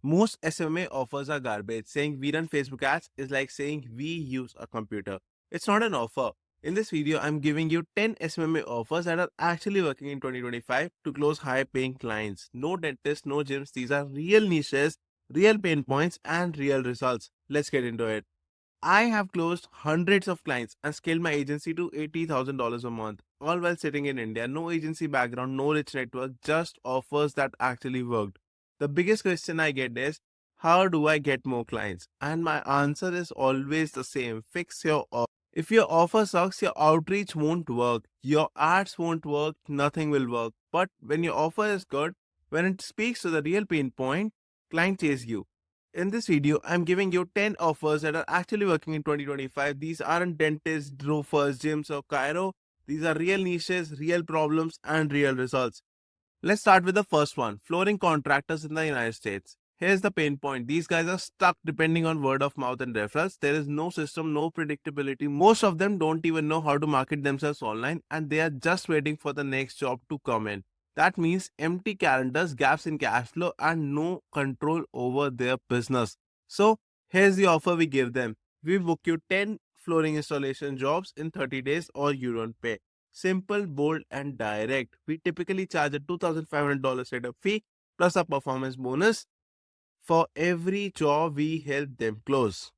Most SMMA offers are garbage. Saying we run Facebook ads is like saying we use a computer. It's not an offer. In this video, I'm giving you 10 SMMA offers that are actually working in 2025 to close high paying clients. No dentists, no gyms. These are real niches, real pain points, and real results. Let's get into it. I have closed hundreds of clients and scaled my agency to $80,000 a month, all while sitting in India. No agency background, no rich network, just offers that actually worked. The biggest question I get is, how do I get more clients? And my answer is always the same: fix your offer. If your offer sucks, your outreach won't work, your ads won't work, nothing will work. But when your offer is good, when it speaks to the real pain point, client chase you. In this video, I'm giving you 10 offers that are actually working in 2025. These aren't dentists, roofers, gyms, or Cairo. These are real niches, real problems, and real results. Let's start with the first one: flooring contractors in the United States. Here's the pain point: these guys are stuck depending on word of mouth and referrals. There is no system, no predictability. Most of them don't even know how to market themselves online, and they are just waiting for the next job to come in. That means empty calendars, gaps in cash flow, and no control over their business. So, here's the offer we give them: we book you 10 flooring installation jobs in 30 days, or you don't pay. Simple, bold, and direct. We typically charge a $2,500 setup fee plus a performance bonus for every job we help them close.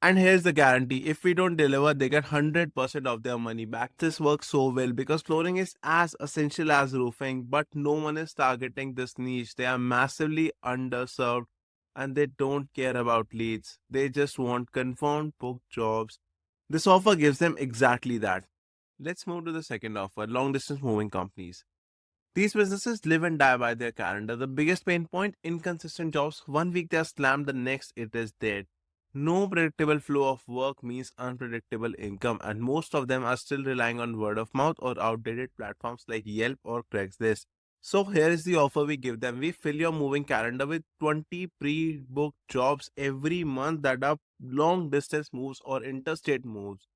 And here's the guarantee: if we don't deliver, they get 100% of their money back. This works so well because flooring is as essential as roofing, but no one is targeting this niche. They are massively underserved and they don't care about leads. They just want confirmed booked jobs. This offer gives them exactly that. Let's move to the second offer: long distance moving companies. These businesses live and die by their calendar. The biggest pain point: inconsistent jobs. One week they are slammed, the next it is dead. No predictable flow of work means unpredictable income, and most of them are still relying on word of mouth or outdated platforms like Yelp or Craigslist. So, here is the offer we give them: we fill your moving calendar with 20 pre booked jobs every month that are long distance moves or interstate moves.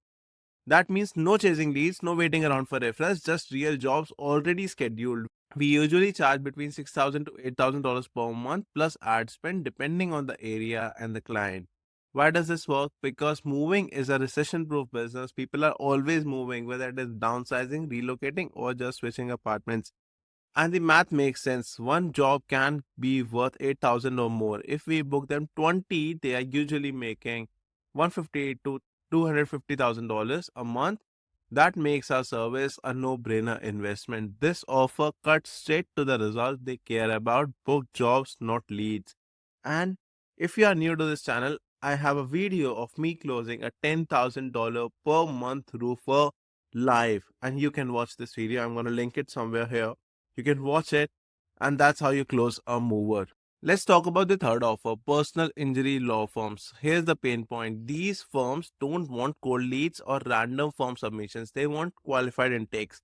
That means no chasing leads, no waiting around for referrals, just real jobs already scheduled. We usually charge between $6,000 to $8,000 per month plus ad spend depending on the area and the client. Why does this work? Because moving is a recession proof business. People are always moving, whether it is downsizing, relocating, or just switching apartments. And the math makes sense. One job can be worth 8,000 or more. If we book them 20, they are usually making 150 to $250,000 a month. That makes our service a no-brainer investment. This offer cuts straight to the result they care about: book jobs, not leads. And if you are new to this channel, I have a video of me closing a $10,000 per month roofer live, and you can watch this video. I'm going to link it somewhere here. You can watch it, and that's how you close a mover. Let's talk about the third offer: personal injury law firms. Here's the pain point: these firms don't want cold leads or random form submissions, they want qualified intakes.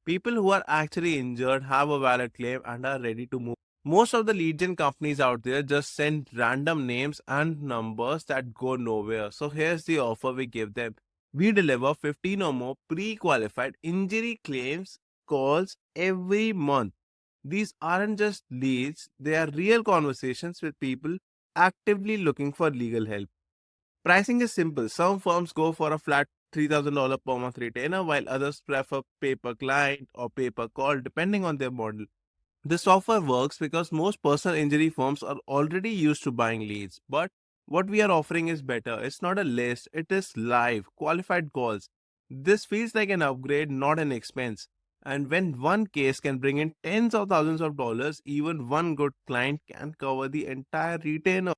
People who are actually injured, have a valid claim, and are ready to move. Most of the lead gen companies out there just send random names and numbers that go nowhere. So here's the offer we give them: we deliver 15 or more pre qualified injury claims calls every month. These aren't just leads, they are real conversations with people actively looking for legal help. Pricing is simple. Some firms go for a flat $3,000 per month retainer, while others prefer pay per client or pay per call depending on their model. This offer works because most personal injury firms are already used to buying leads, but what we are offering is better. It's not a list, it is live, qualified calls. This feels like an upgrade, not an expense. And when one case can bring in tens of thousands of dollars, even one good client can cover the entire retainer.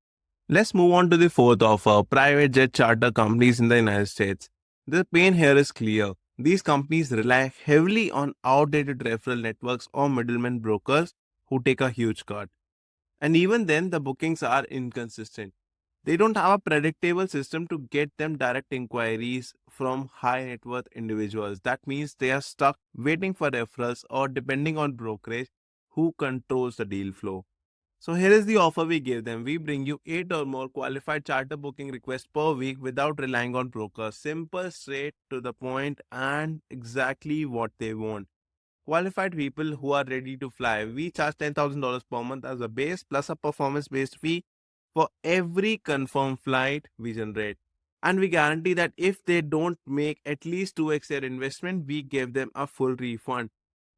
Let's move on to the fourth offer: private jet charter companies in the United States. The pain here is clear. These companies rely heavily on outdated referral networks or middlemen brokers who take a huge cut. And even then, the bookings are inconsistent. They don't have a predictable system to get them direct inquiries from high net worth individuals. That means they are stuck waiting for referrals or depending on brokerage who controls the deal flow. So here is the offer we give them: we bring you 8 or more qualified charter booking requests per week without relying on brokers. Simple, straight to the point, and exactly what they want. Qualified people who are ready to fly. We charge $10,000 per month as a base plus a performance based fee for every confirmed flight we generate. And we guarantee that if they don't make at least 2x their investment, we give them a full refund.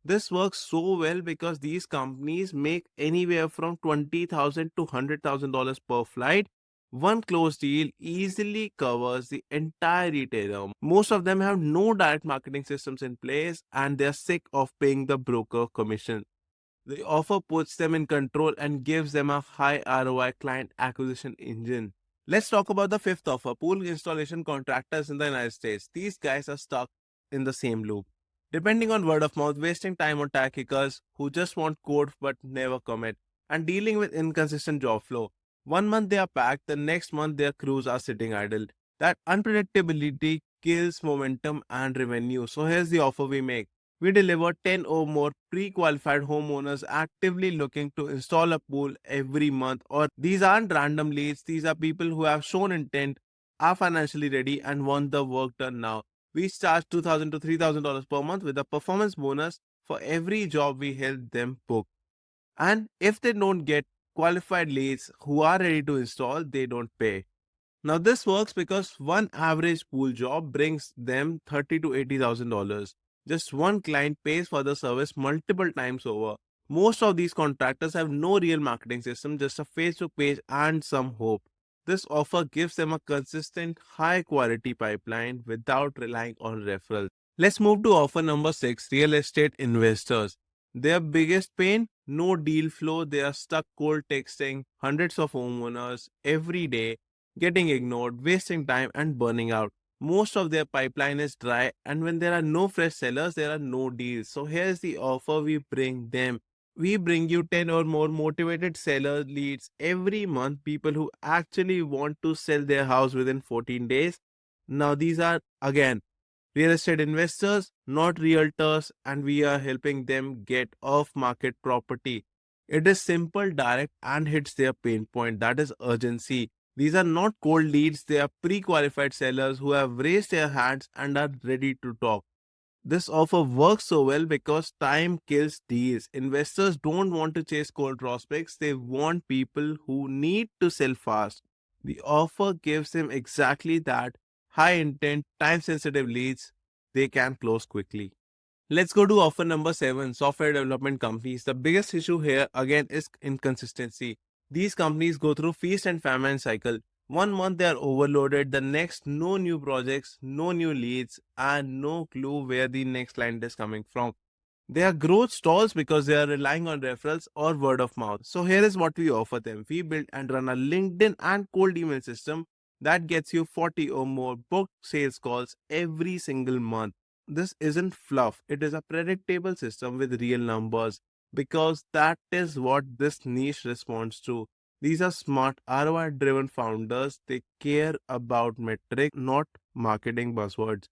This works so well because these companies make anywhere from $20,000 to $100,000 per flight. One closed deal easily covers the entire retailer. Most of them have no direct marketing systems in place and they're sick of paying the broker commission. The offer puts them in control and gives them a high ROI client acquisition engine. Let's talk about the fifth offer, pool installation contractors in the United States. These guys are stuck in the same loop. Depending on word of mouth, wasting time on tech kickers who just want code but never commit, and dealing with inconsistent job flow. One month they are packed, the next month their crews are sitting idle. That unpredictability kills momentum and revenue. So here's the offer we make. We deliver 10 or more pre-qualified homeowners actively looking to install a pool every month. Or these aren't random leads, these are people who have shown intent, are financially ready, and want the work done now. We charge $2,000 to $3,000 per month with a performance bonus for every job we help them book. And if they don't get qualified leads who are ready to install, they don't pay. Now this works because one average pool job brings them $30,000 to $80,000. Just one client pays for the service multiple times over. Most of these contractors have no real marketing system, just a Facebook page and some hope. This offer gives them a consistent, high quality pipeline without relying on referrals. Let's move to offer number 6, real estate investors. Their biggest pain, no deal flow. They are stuck cold texting hundreds of homeowners every day, getting ignored, wasting time, and burning out. Most of their pipeline is dry, and when there are no fresh sellers, there are no deals. So here's the offer we bring them. We bring you 10 or more motivated seller leads every month, people who actually want to sell their house within 14 days. Now, these are again real estate investors, not realtors, and we are helping them get off market property. It is simple, direct, and hits their pain point, that is urgency. These are not cold leads, they are pre qualified sellers who have raised their hands and are ready to talk. This offer works so well because time kills deals. Investors don't want to chase cold prospects, they want people who need to sell fast. The offer gives them exactly that, high intent, time sensitive leads they can close quickly. Let's go to offer number 7, software development companies. The biggest issue here again is inconsistency. These companies go through feast and famine cycle. One month they are overloaded, the next no new projects, no new leads, and no clue where the next client is coming from. Their growth stalls because they are relying on referrals or word of mouth. So here is what we offer them. We build and run a LinkedIn and cold email system that gets you 40 or more booked sales calls every single month. This isn't fluff, it is a predictable system with real numbers because that is what this niche responds to. These are smart ROI driven founders. They care about metric, not marketing buzzwords.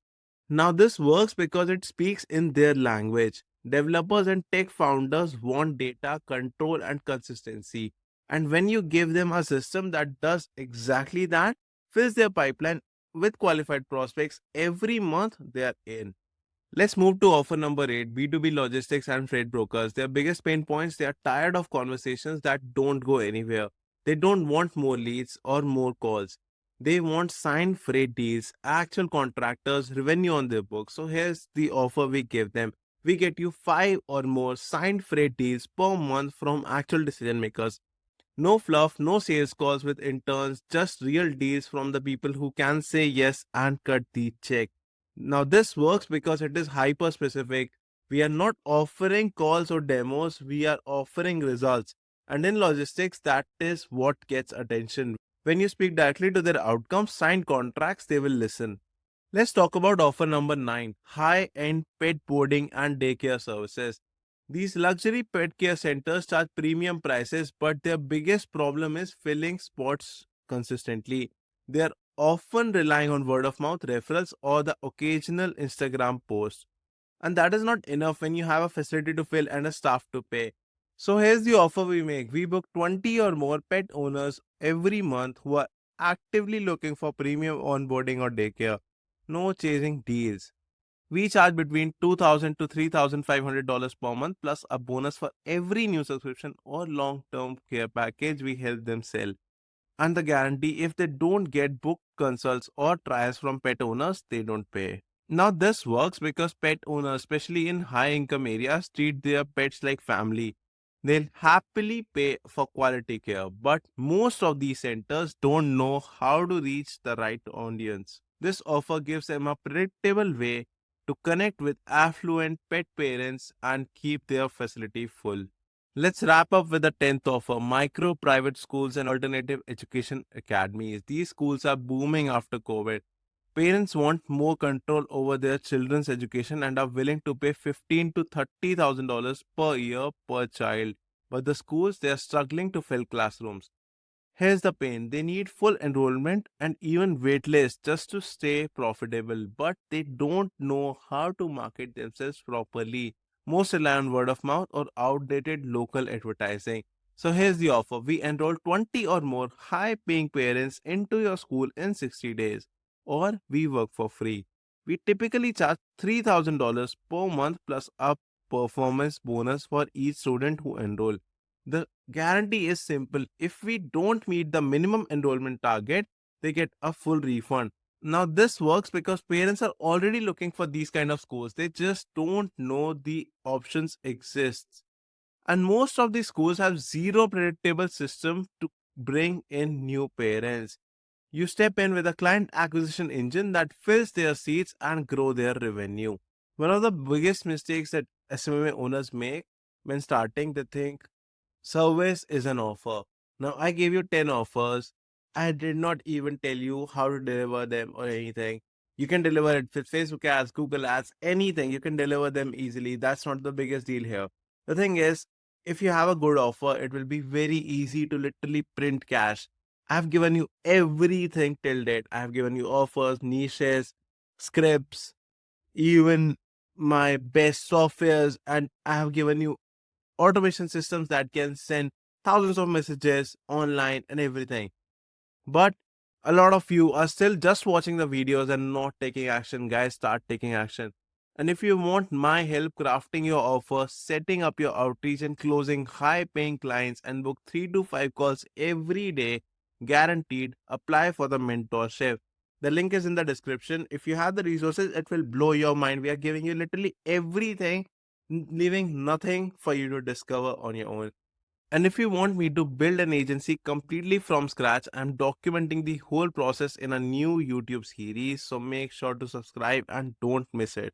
Now, this works because it speaks in their language. Developers and tech founders want data, control, and consistency. And when you give them a system that does exactly that, fills their pipeline with qualified prospects every month, they are in. Let's move to offer number 8, B2B logistics and freight brokers. Their biggest pain points, they are tired of conversations that don't go anywhere. They don't want more leads or more calls. They want signed freight deals, actual contractors, revenue on their books. So here's the offer we give them. We get you 5 or more signed freight deals per month from actual decision makers. No fluff, no sales calls with interns, just real deals from the people who can say yes and cut the check. Now, this works because it is hyper specific. We are not offering calls or demos, we are offering results. And in logistics, that is what gets attention. When you speak directly to their outcomes, signed contracts, they will listen. Let's talk about offer number 9, high end pet boarding and daycare services. These luxury pet care centers charge premium prices, but their biggest problem is filling spots consistently. They are often relying on word of mouth referrals or the occasional Instagram post. And that is not enough when you have a facility to fill and a staff to pay. So here's the offer we make. We book 20 or more pet owners every month who are actively looking for premium onboarding or daycare. No chasing deals. We charge between $2,000 to $3,500 per month plus a bonus for every new subscription or long-term care package we help them sell. and the guarantee if they don't get book consults or trials from pet owners, they don't pay. Now, this works because pet owners, especially in high income areas, treat their pets like family. They'll happily pay for quality care, but most of these centers don't know how to reach the right audience. This offer gives them a predictable way to connect with affluent pet parents and keep their facility full. Let's wrap up with the 10th offer, micro private schools and alternative education academies. These schools are booming after COVID. Parents want more control over their children's education and are willing to pay $15,000 to $30,000 per year per child. But the schools, they are struggling to fill classrooms. Here's the pain. They need full enrollment and even waitlist just to stay profitable, but they don't know how to market themselves properly. Most rely on word of mouth or outdated local advertising. So here's the offer. We enroll 20 or more high paying parents into your school in 60 days, or we work for free. We typically charge $3,000 per month plus a performance bonus for each student who enroll. The guarantee is simple. If we don't meet the minimum enrollment target, they get a full refund. Now, this works because parents are already looking for these kind of schools. They just don't know the options exist. And most of these schools have zero predictable system to bring in new parents. You step in with a client acquisition engine that fills their seats and grow their revenue. One of the biggest mistakes that SMMA owners make when starting, they think service is an offer. Now, I gave you 10 offers. I did not even tell you how to deliver them or anything. You can deliver it with Facebook ads, Google ads, anything. You can deliver them easily. That's not the biggest deal here. The thing is, if you have a good offer, it will be very easy to literally print cash. I've given you everything till date. I have given you offers, niches, scripts, even my best softwares, and I have given you automation systems that can send thousands of messages online and everything. But a lot of you are still just watching the videos and not taking action. Guys, start taking action. And if you want my help crafting your offer, setting up your outreach, and closing high paying clients, and book 3 to 5 calls every day, guaranteed, apply for the mentorship. The link is in the description. If you have the resources, it will blow your mind. We are giving you literally everything, leaving nothing for you to discover on your own. And if you want me to build an agency completely from scratch, I'm documenting the whole process in a new YouTube series. So make sure to subscribe and don't miss it.